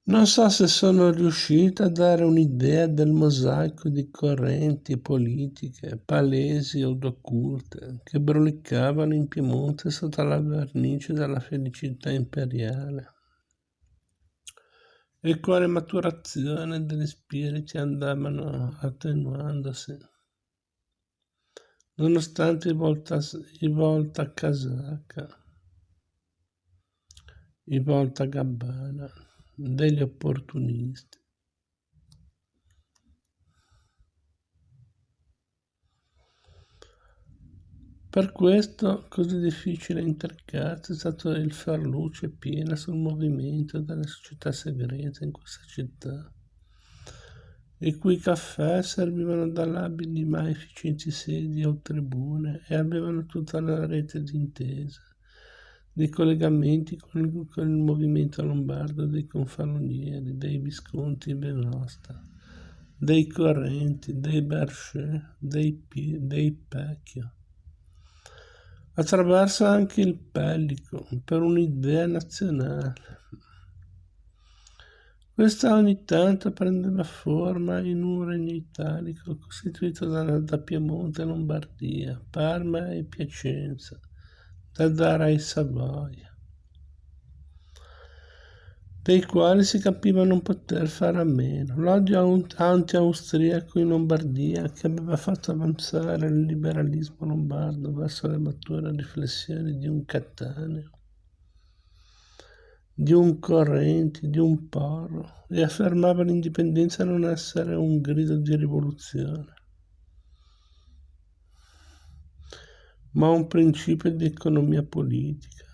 Non so se sono riuscito a dare un'idea del mosaico di correnti politiche, palesi od occulte, che brulicavano in Piemonte sotto la vernice della felicità imperiale, e quale maturazione degli spiriti andavano attenuandosi, nonostante i voltacasacca, i voltagabbana degli opportunisti. Per questo così difficile intricarsi è stato il far luce piena sul movimento delle società segrete in questa città, i cui caffè servivano da labili ma efficienti sedie o tribune e avevano tutta la rete di intese, di collegamenti con il movimento lombardo dei Confalonieri, dei Visconti in Venosta, dei Correnti, dei Berchet, dei Pecchio, attraverso anche il Pellico, per un'idea nazionale. Questa ogni tanto prendeva forma in un regno italico costituito da Piemonte e Lombardia, Parma e Piacenza, da Dara e Savoia, dei quali si capiva non poter fare a meno. L'odio anti-austriaco in Lombardia, che aveva fatto avanzare il liberalismo lombardo verso le mature riflessioni di un Cattaneo, di un Correnti, di un Porro, e affermava l'indipendenza non essere un grido di rivoluzione, ma un principio di economia politica.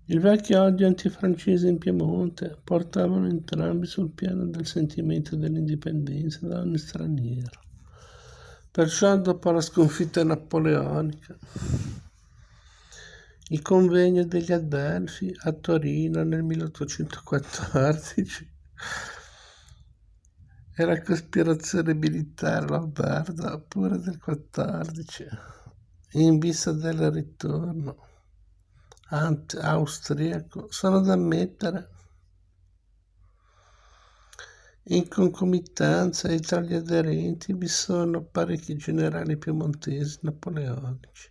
Il vecchio odio antifrancese in Piemonte portavano entrambi sul piano del sentimento dell'indipendenza da ogni straniero. Perciò, dopo la sconfitta napoleonica, il convegno degli Adelphi a Torino nel 1814 e la cospirazione militare lombarda pure del 14, in vista del ritorno austriaco, sono da mettere in concomitanza, e tra gli aderenti vi sono parecchi generali piemontesi napoleonici.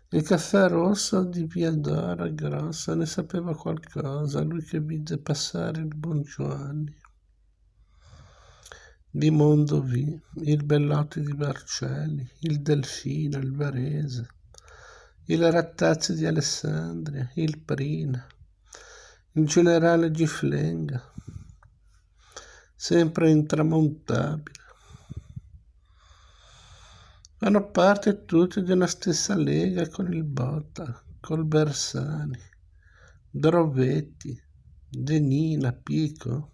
Il caffè rosso di via Dora Grossa ne sapeva qualcosa, lui che vide passare il Bongiovanni di Mondovì, il Bellotti di Vercelli, il Delfino, il Varese, il Rattazzi di Alessandria, il Prina, il generale Giflenga, sempre intramontabile. Fanno parte tutti di una stessa lega con il Botta, col Bersani, Drovetti, Denina, Pico.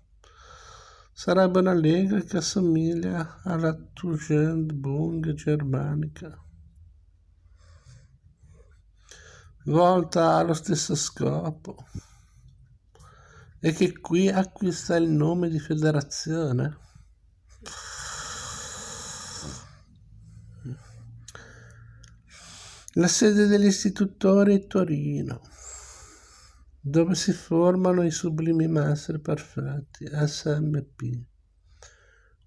Sarebbe una lega che assomiglia alla Tugendbund germanica, volta allo stesso scopo, e che qui acquista il nome di federazione. La sede degli istitutori è Torino, dove si formano i sublimi mastri perfetti, SMP,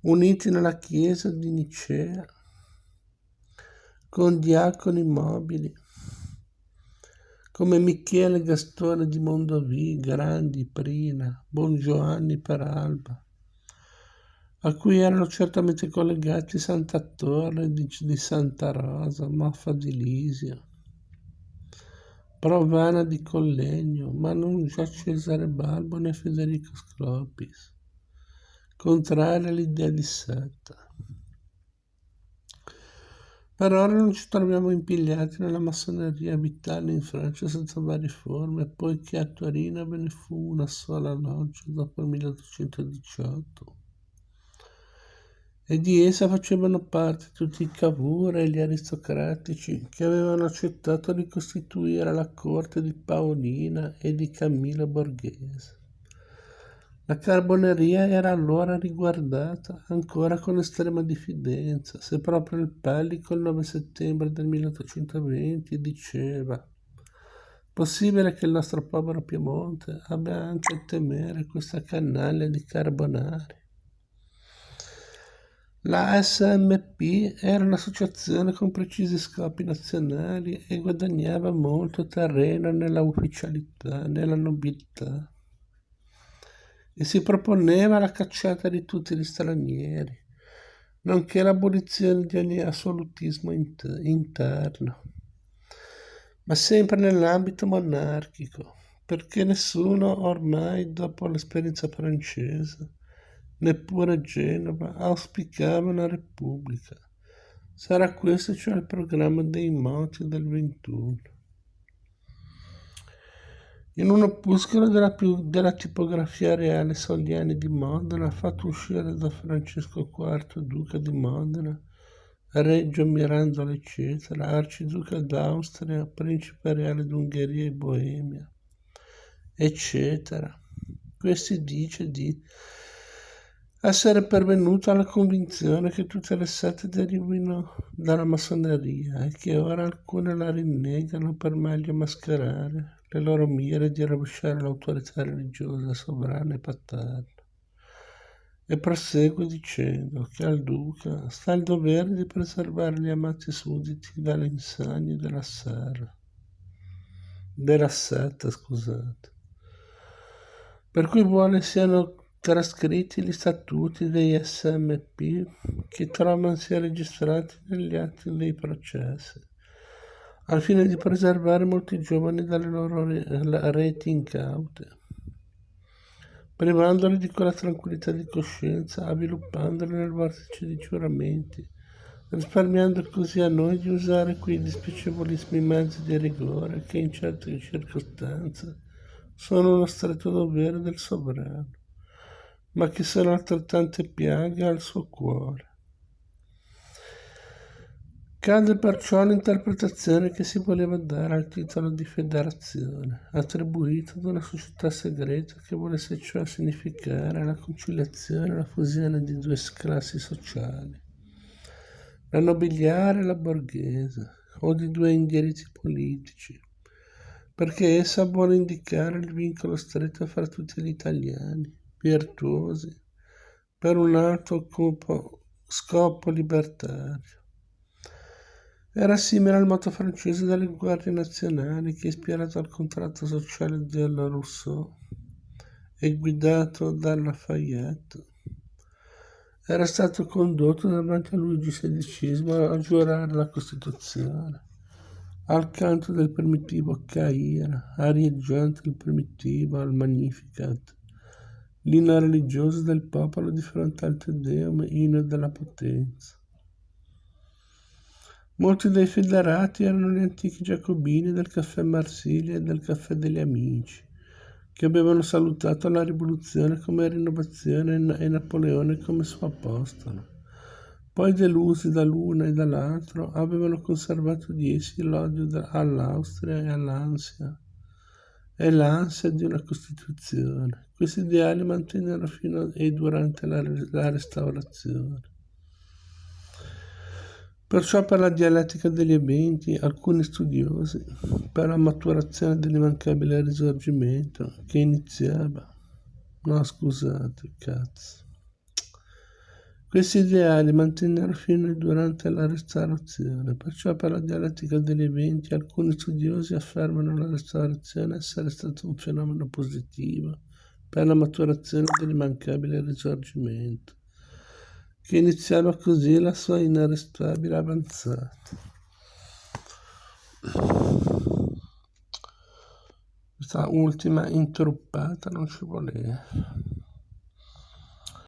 uniti nella chiesa di Nicea, con diaconi mobili, come Michele Gastone di Mondovì, Grandi, Prina, Bongiovanni per Alba, a cui erano certamente collegati Santa Torre di Santa Rosa, Maffa di Lisio, Provana di Collegno, ma non già Cesare Balbo né Federico Sclopis, contrari all'idea di setta. Per ora non ci troviamo impigliati nella massoneria vitale in Francia senza varie forme, poiché a Torino ve ne fu una sola loggia dopo il 1818. E di essa facevano parte tutti i Cavour e gli aristocratici che avevano accettato di costituire la corte di Paolina e di Camillo Borghese. La Carboneria era allora riguardata ancora con estrema diffidenza, se proprio il Pellico il 9 settembre del 1820 diceva: Possibile che il nostro povero Piemonte abbia anche a temere questa canaglia di carbonari? La SMP era un'associazione con precisi scopi nazionali e guadagnava molto terreno nella ufficialità, nella nobiltà, e si proponeva la cacciata di tutti gli stranieri, nonché l'abolizione di ogni assolutismo interno, ma sempre nell'ambito monarchico, perché nessuno ormai, dopo l'esperienza francese, neppure Genova, auspicava una repubblica. Sarà questo cioè il programma dei moti del 21. In un opuscolo della tipografia reale Sogliani di Modena, fatto uscire da Francesco IV, duca di Modena, Reggio Mirandola, eccetera, arciduca d'Austria, principe reale d'Ungheria e Boemia, eccetera. Questi dice di essere pervenuto alla convinzione che tutte le sette derivino dalla massoneria e che ora alcune la rinnegano per meglio mascherare le loro mire di rovesciare l'autorità religiosa sovrana e paterna. E prosegue dicendo che al duca sta il dovere di preservare gli amati sudditi dalle insagne della setta, scusate. Per cui vuole siano trascritti gli statuti dei SMP che trovano sia registrati negli atti dei processi, al fine di preservare molti giovani dalle loro reti incaute, privandoli di quella tranquillità di coscienza, avviluppandoli nel vortice di giuramenti, risparmiando così a noi di usare quei dispiacevolissimi mezzi di rigore che in certe circostanze sono uno stretto dovere del sovrano, ma che sono altrettante piaghe al suo cuore. Cade perciò l'interpretazione che si voleva dare al titolo di federazione, attribuito ad una società segreta che volesse cioè significare la conciliazione e la fusione di due classi sociali, la nobiliare e la borghese, o di due indirizzi politici, perché essa vuole indicare il vincolo stretto fra tutti gli italiani, virtuosi, per un alto scopo libertario. Era simile al motto francese delle guardie nazionali che, ispirato al contratto sociale della Rousseau e guidato da Lafayette, era stato condotto davanti a Luigi XVI a giurare la Costituzione, al canto del primitivo Caira, arieggiante il primitivo al Magnificat, l'inno religioso del popolo di fronte al Te Deum, inno della potenza. Molti dei federati erano gli antichi giacobini del caffè Marsiglia e del caffè degli Amici, che avevano salutato la rivoluzione come rinnovazione e Napoleone come suo apostolo. Poi, delusi dall'uno e dall'altro, avevano conservato di essi l'odio all'Austria e l'ansia di una Costituzione. Questi ideali mantennero fino e durante la Restaurazione. Perciò per la dialettica degli eventi, alcuni studiosi, per la maturazione dell'immancabile risorgimento che iniziava, questi ideali mantennero fino e durante la restaurazione. Perciò per la dialettica degli eventi, alcuni studiosi affermano la restaurazione essere stato un fenomeno positivo per la maturazione dell'immancabile risorgimento, che iniziava così la sua inarrestabile avanzata. Questa ultima intruppata non ci voleva.